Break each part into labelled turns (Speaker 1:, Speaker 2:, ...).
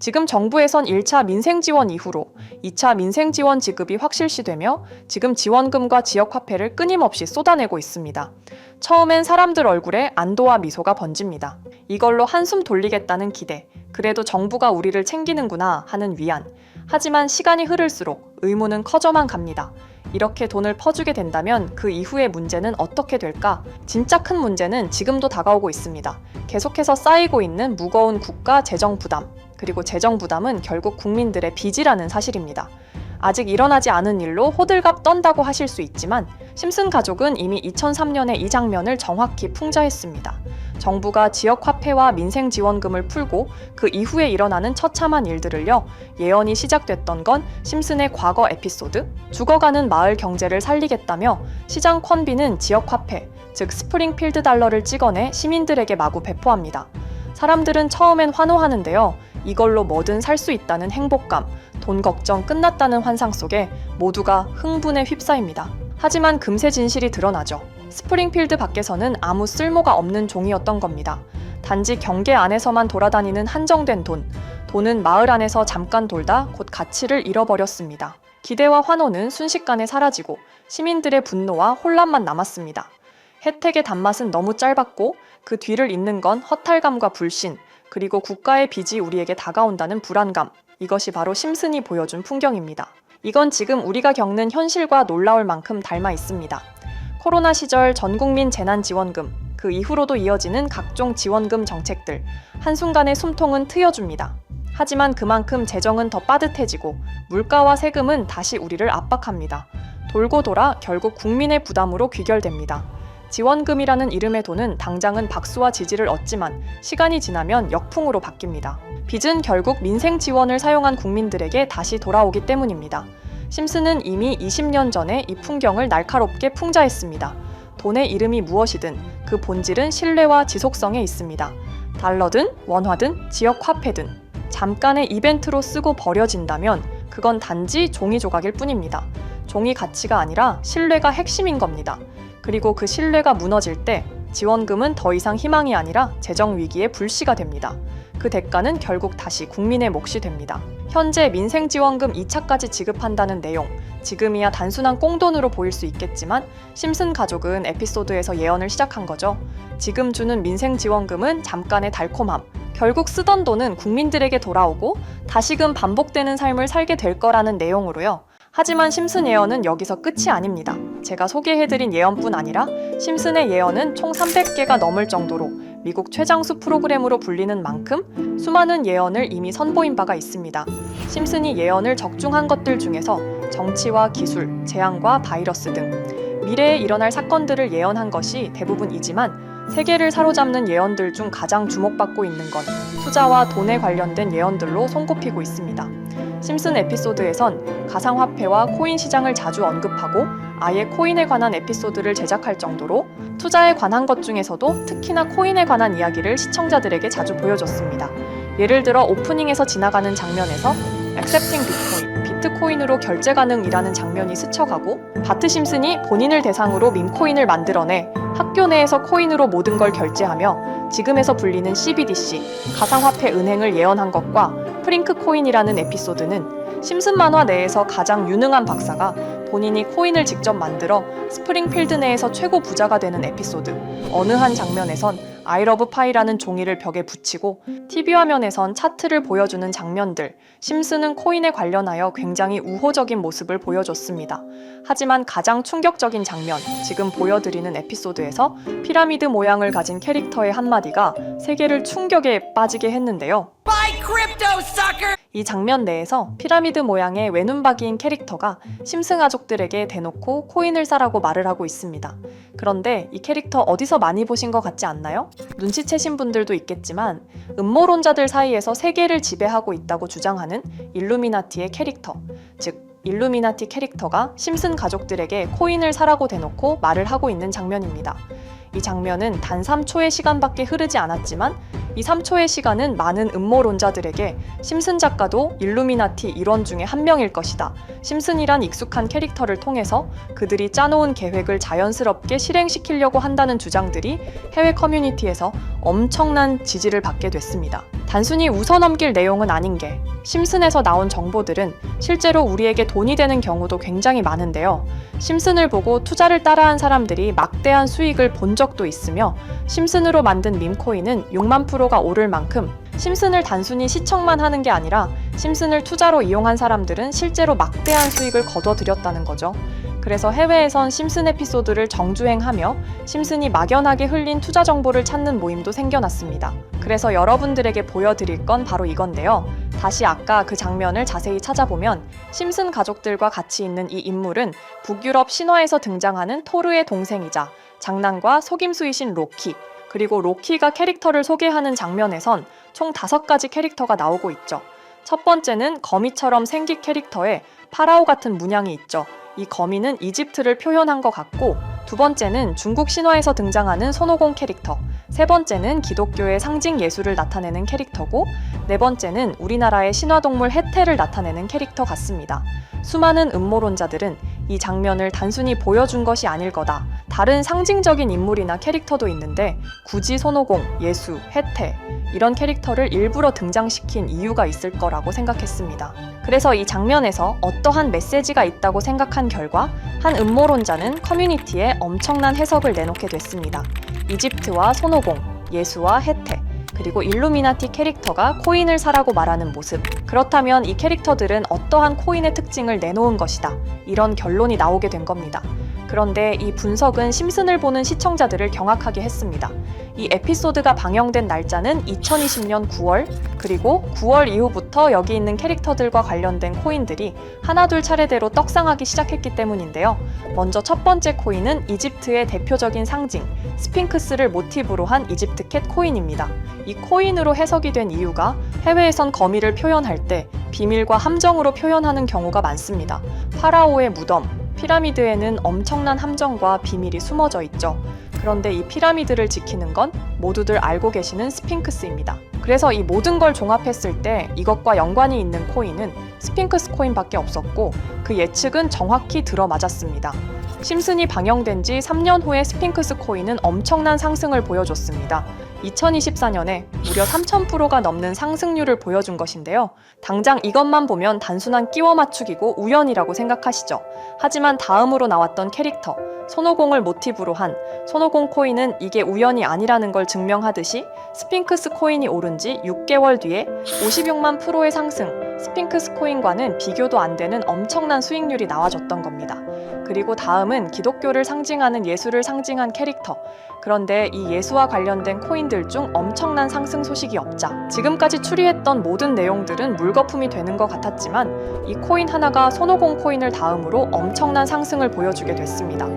Speaker 1: 지금 정부에선 1차 민생지원 이후로 2차 민생지원 지급이 확실시되며 지금 지원금과 지역화폐를 끊임없이 쏟아내고 있습니다. 처음엔 사람들 얼굴에 안도와 미소가 번집니다. 이걸로 한숨 돌리겠다는 기대, 그래도 정부가 우리를 챙기는구나 하는 위안. 하지만 시간이 흐를수록 의문은 커져만 갑니다. 이렇게 돈을 퍼주게 된다면 그 이후의 문제는 어떻게 될까? 진짜 큰 문제는 지금도 다가오고 있습니다. 계속해서 쌓이고 있는 무거운 국가 재정 부담, 그리고 재정 부담은 결국 국민들의 빚이라는 사실입니다. 아직 일어나지 않은 일로 호들갑 떤다고 하실 수 있지만 심슨 가족은 이미 2003년에 이 장면을 정확히 풍자했습니다. 정부가 지역화폐와 민생지원금을 풀고 그 이후에 일어나는 처참한 일들을요, 예언이 시작됐던 건 심슨의 과거 에피소드, 죽어가는 마을 경제를 살리겠다며 시장 콘비는 지역화폐, 즉 스프링필드 달러를 찍어내 시민들에게 마구 배포합니다. 사람들은 처음엔 환호하는데요, 이걸로 뭐든 살 수 있다는 행복감, 돈 걱정 끝났다는 환상 속에 모두가 흥분에 휩싸입니다. 하지만 금세 진실이 드러나죠. 스프링필드 밖에서는 아무 쓸모가 없는 종이었던 겁니다. 단지 경계 안에서만 돌아다니는 한정된 돈, 돈은 마을 안에서 잠깐 돌다 곧 가치를 잃어버렸습니다. 기대와 환호는 순식간에 사라지고 시민들의 분노와 혼란만 남았습니다. 혜택의 단맛은 너무 짧았고 그 뒤를 잇는 건 허탈감과 불신, 그리고 국가의 빚이 우리에게 다가온다는 불안감, 이것이 바로 심슨이 보여준 풍경입니다. 이건 지금 우리가 겪는 현실과 놀라울 만큼 닮아 있습니다. 코로나 시절 전국민 재난지원금, 그 이후로도 이어지는 각종 지원금 정책들, 한순간에 숨통은 트여줍니다. 하지만 그만큼 재정은 더 빠듯해지고 물가와 세금은 다시 우리를 압박합니다. 돌고 돌아 결국 국민의 부담으로 귀결됩니다. 지원금이라는 이름의 돈은 당장은 박수와 지지를 얻지만 시간이 지나면 역풍으로 바뀝니다. 빚은 결국 민생 지원을 사용한 국민들에게 다시 돌아오기 때문입니다. 심슨은 이미 20년 전에 이 풍경을 날카롭게 풍자했습니다. 돈의 이름이 무엇이든 그 본질은 신뢰와 지속성에 있습니다. 달러든 원화든 지역 화폐든 잠깐의 이벤트로 쓰고 버려진다면 그건 단지 종이 조각일 뿐입니다. 종이 가치가 아니라 신뢰가 핵심인 겁니다. 그리고 그 신뢰가 무너질 때 지원금은 더 이상 희망이 아니라 재정 위기의 불씨가 됩니다. 그 대가는 결국 다시 국민의 몫이 됩니다. 현재 민생지원금 2차까지 지급한다는 내용, 지금이야 단순한 꽁돈으로 보일 수 있겠지만 심슨 가족은 에피소드에서 예언을 시작한 거죠. 지금 주는 민생지원금은 잠깐의 달콤함, 결국 쓰던 돈은 국민들에게 돌아오고 다시금 반복되는 삶을 살게 될 거라는 내용으로요. 하지만 심슨 예언은 여기서 끝이 아닙니다. 제가 소개해드린 예언뿐 아니라 심슨의 예언은 총 300개가 넘을 정도로 미국 최장수 프로그램으로 불리는 만큼 수많은 예언을 이미 선보인 바가 있습니다. 심슨이 예언을 적중한 것들 중에서 정치와 기술, 재앙과 바이러스 등 미래에 일어날 사건들을 예언한 것이 대부분이지만 세계를 사로잡는 예언들 중 가장 주목받고 있는 건 투자와 돈에 관련된 예언들로 손꼽히고 있습니다. 심슨 에피소드에선 가상화폐와 코인 시장을 자주 언급하고 아예 코인에 관한 에피소드를 제작할 정도로 투자에 관한 것 중에서도 특히나 코인에 관한 이야기를 시청자들에게 자주 보여줬습니다. 예를 들어 오프닝에서 지나가는 장면에서 Accepting Bitcoin, 비트코인으로 결제 가능이라는 장면이 스쳐가고 바트 심슨이 본인을 대상으로 밈코인을 만들어내 학교 내에서 코인으로 모든 걸 결제하며 지금에서 불리는 CBDC, 가상화폐 은행을 예언한 것과 프링크 코인이라는 에피소드는 심슨 만화 내에서 가장 유능한 박사가 본인이 코인을 직접 만들어 스프링필드 내에서 최고 부자가 되는 에피소드, 어느 한 장면에선 I love pie라는 종이를 벽에 붙이고 TV 화면에선 차트를 보여주는 장면들, 심슨은 코인에 관련하여 굉장히 우호적인 모습을 보여줬습니다. 하지만 가장 충격적인 장면, 지금 보여드리는 에피소드에서 피라미드 모양을 가진 캐릭터의 한마디가 세계를 충격에 빠지게 했는데요. 이 장면 내에서 피라미드 모양의 외눈박이인 캐릭터가 심슨 가족들에게 대놓고 코인을 사라고 말을 하고 있습니다. 그런데 이 캐릭터 어디서 많이 보신 것 같지 않나요? 눈치채신 분들도 있겠지만 음모론자들 사이에서 세계를 지배하고 있다고 주장하는 일루미나티의 캐릭터, 즉 일루미나티 캐릭터가 심슨 가족들에게 코인을 사라고 대놓고 말을 하고 있는 장면입니다. 이 장면은 단 3초의 시간밖에 흐르지 않았지만 이 3초의 시간은 많은 음모론자들에게 심슨 작가도 일루미나티 일원 중에 한 명일 것이다. 심슨이란 익숙한 캐릭터를 통해서 그들이 짜놓은 계획을 자연스럽게 실행시키려고 한다는 주장들이 해외 커뮤니티에서 엄청난 지지를 받게 됐습니다. 단순히 웃어넘길 내용은 아닌 게 심슨에서 나온 정보들은 실제로 우리에게 돈이 되는 경우도 굉장히 많은데요. 심슨을 보고 투자를 따라한 사람들이 막대한 수익을 본 적도 있으며 심슨으로 만든 밈코인은 6만 프로가 오를 만큼 심슨을 단순히 시청만 하는 게 아니라 심슨을 투자로 이용한 사람들은 실제로 막대한 수익을 거둬들였다는 거죠. 그래서 해외에선 심슨 에피소드를 정주행하며 심슨이 막연하게 흘린 투자 정보를 찾는 모임도 생겨났습니다. 그래서 여러분들에게 보여드릴 건 바로 이건데요. 다시 아까 그 장면을 자세히 찾아보면 심슨 가족들과 같이 있는 이 인물은 북유럽 신화에서 등장하는 토르의 동생이자 장난과 속임수이신 로키, 그리고 로키가 캐릭터를 소개하는 장면에선 총 5가지 캐릭터가 나오고 있죠. 첫 번째는 거미처럼 생긴 캐릭터에 파라오 같은 문양이 있죠. 이 거미는 이집트를 표현한 것 같고, 두 번째는 중국 신화에서 등장하는 손오공 캐릭터, 세 번째는 기독교의 상징 예수를 나타내는 캐릭터고, 네 번째는 우리나라의 신화동물 해태를 나타내는 캐릭터 같습니다. 수많은 음모론자들은 이 장면을 단순히 보여준 것이 아닐 거다, 다른 상징적인 인물이나 캐릭터도 있는데 굳이 손오공, 예수, 해태 이런 캐릭터를 일부러 등장시킨 이유가 있을 거라고 생각했습니다. 그래서 이 장면에서 어떠한 메시지가 있다고 생각한 결과 한 음모론자는 커뮤니티에 엄청난 해석을 내놓게 됐습니다. 이집트와 손오공, 예수와 해태, 그리고 일루미나티 캐릭터가 코인을 사라고 말하는 모습, 그렇다면 이 캐릭터들은 어떠한 코인의 특징을 내놓은 것이다, 이런 결론이 나오게 된 겁니다. 그런데 이 분석은 심슨을 보는 시청자들을 경악하게 했습니다. 이 에피소드가 방영된 날짜는 2020년 9월, 그리고 9월 이후부터 여기 있는 캐릭터들과 관련된 코인들이 하나둘 차례대로 떡상하기 시작했기 때문인데요. 먼저 첫 번째 코인은 이집트의 대표적인 상징, 스핑크스를 모티브로 한 이집트 캣 코인입니다. 이 코인으로 해석이 된 이유가 해외에선 거미를 표현할 때 비밀과 함정으로 표현하는 경우가 많습니다. 파라오의 무덤, 피라미드에는 엄청난 함정과 비밀이 숨어져 있죠. 그런데 이 피라미드를 지키는 건 모두들 알고 계시는 스핑크스입니다. 그래서 이 모든 걸 종합했을 때 이것과 연관이 있는 코인은 스핑크스 코인밖에 없었고, 그 예측은 정확히 들어맞았습니다. 심슨이 방영된 지 3년 후에 스핑크스 코인은 엄청난 상승을 보여줬습니다. 2024년에 무려 3000%가 넘는 상승률을 보여준 것인데요. 당장 이것만 보면 단순한 끼워 맞추기고 우연이라고 생각하시죠. 하지만 다음으로 나왔던 캐릭터, 손오공을 모티브로 한 손오공 코인은 이게 우연이 아니라는 걸 증명하듯이 스핑크스 코인이 오른 지 6개월 뒤에 56만 프로의 상승, 스핑크스 코인과는 비교도 안 되는 엄청난 수익률이 나와줬던 겁니다. 그리고 다음은 기독교를 상징하는 예수를 상징한 캐릭터. 그런데 이 예수와 관련된 코인들 중 엄청난 상승 소식이 없자 지금까지 추리했던 모든 내용들은 물거품이 되는 것 같았지만 이 코인 하나가 손오공 코인을 다음으로 엄청난 상승을 보여주게 됐습니다.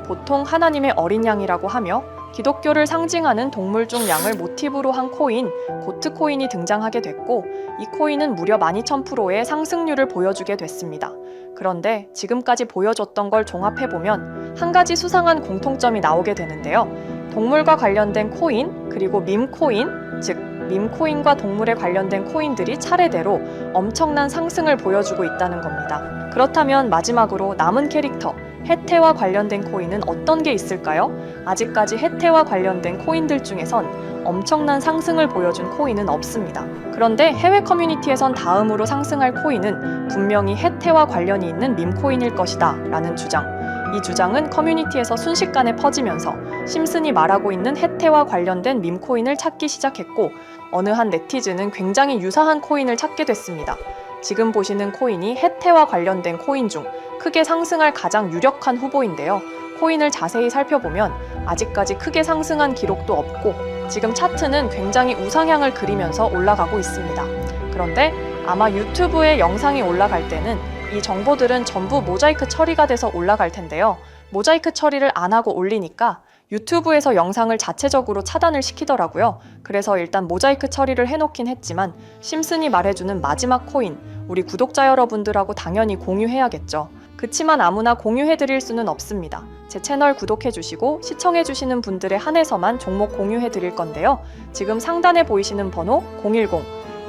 Speaker 1: 보통 하나님의 어린 양이라고 하며 기독교를 상징하는 동물 중 양을 모티브로 한 코인, 고트 코인이 등장하게 됐고, 이 코인은 무려 12,000%의 상승률을 보여주게 됐습니다. 그런데 지금까지 보여줬던 걸 종합해보면 한 가지 수상한 공통점이 나오게 되는데요. 동물과 관련된 코인, 그리고 밈코인, 즉 밈코인과 동물에 관련된 코인들이 차례대로 엄청난 상승을 보여주고 있다는 겁니다. 그렇다면 마지막으로 남은 캐릭터, 해태와 관련된 코인은 어떤 게 있을까요? 아직까지 해태와 관련된 코인들 중에선 엄청난 상승을 보여준 코인은 없습니다. 그런데 해외 커뮤니티에선 다음으로 상승할 코인은 분명히 해태와 관련이 있는 밈코인일 것이다 라는 주장. 이 주장은 커뮤니티에서 순식간에 퍼지면서 심슨이 말하고 있는 해태와 관련된 밈코인을 찾기 시작했고, 어느 한 네티즌은 굉장히 유사한 코인을 찾게 됐습니다. 지금 보시는 코인이 해태와 관련된 코인 중 크게 상승할 가장 유력한 후보인데요. 코인을 자세히 살펴보면 아직까지 크게 상승한 기록도 없고 지금 차트는 굉장히 우상향을 그리면서 올라가고 있습니다. 그런데 아마 유튜브에 영상이 올라갈 때는 이 정보들은 전부 모자이크 처리가 돼서 올라갈 텐데요. 모자이크 처리를 안 하고 올리니까 유튜브에서 영상을 자체적으로 차단을 시키더라고요. 그래서 일단 모자이크 처리를 해놓긴 했지만 심슨이 말해주는 마지막 코인, 우리 구독자 여러분들하고 당연히 공유해야겠죠. 그치만 아무나 공유해드릴 수는 없습니다. 제 채널 구독해주시고 시청해주시는 분들에 한해서만 종목 공유해드릴 건데요. 지금 상단에 보이시는 번호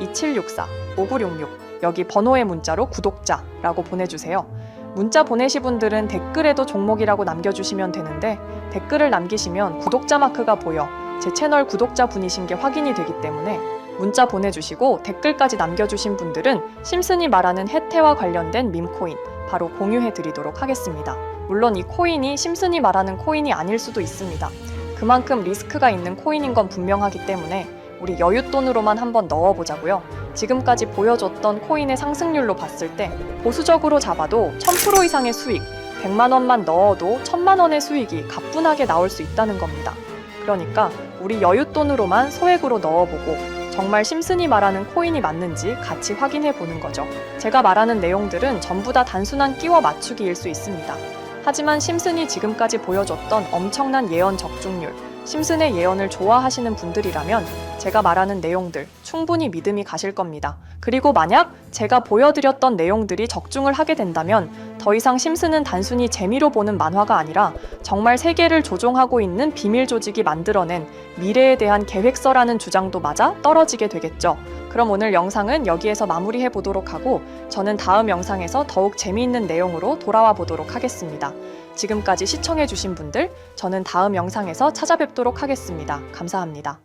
Speaker 1: 010-2764-5966 여기 번호의 문자로 구독자라고 보내주세요. 문자 보내신 분들은 댓글에도 종목이라고 남겨주시면 되는데 댓글을 남기시면 구독자 마크가 보여 제 채널 구독자 분이신 게 확인이 되기 때문에 문자 보내주시고 댓글까지 남겨주신 분들은 심슨이 말하는 혜태와 관련된 밈코인 바로 공유해드리도록 하겠습니다. 물론 이 코인이 심슨이 말하는 코인이 아닐 수도 있습니다. 그만큼 리스크가 있는 코인인 건 분명하기 때문에 우리 여윳돈으로만 한번 넣어보자고요. 지금까지 보여줬던 코인의 상승률로 봤을 때 보수적으로 잡아도 1000% 이상의 수익, 100만 원만 넣어도 1000만 원의 수익이 가뿐하게 나올 수 있다는 겁니다. 그러니까 우리 여윳돈으로만 소액으로 넣어보고 정말 심슨이 말하는 코인이 맞는지 같이 확인해 보는 거죠. 제가 말하는 내용들은 전부 다 단순한 끼워 맞추기일 수 있습니다. 하지만 심슨이 지금까지 보여줬던 엄청난 예언 적중률, 심슨의 예언을 좋아하시는 분들이라면 제가 말하는 내용들 충분히 믿음이 가실 겁니다. 그리고 만약 제가 보여드렸던 내용들이 적중을 하게 된다면 더 이상 심슨은 단순히 재미로 보는 만화가 아니라 정말 세계를 조종하고 있는 비밀 조직이 만들어낸 미래에 대한 계획서라는 주장도 맞아 떨어지게 되겠죠. 그럼 오늘 영상은 여기에서 마무리해 보도록 하고 저는 다음 영상에서 더욱 재미있는 내용으로 돌아와 보도록 하겠습니다. 지금까지 시청해주신 분들, 저는 다음 영상에서 찾아뵙도록 하겠습니다. 감사합니다.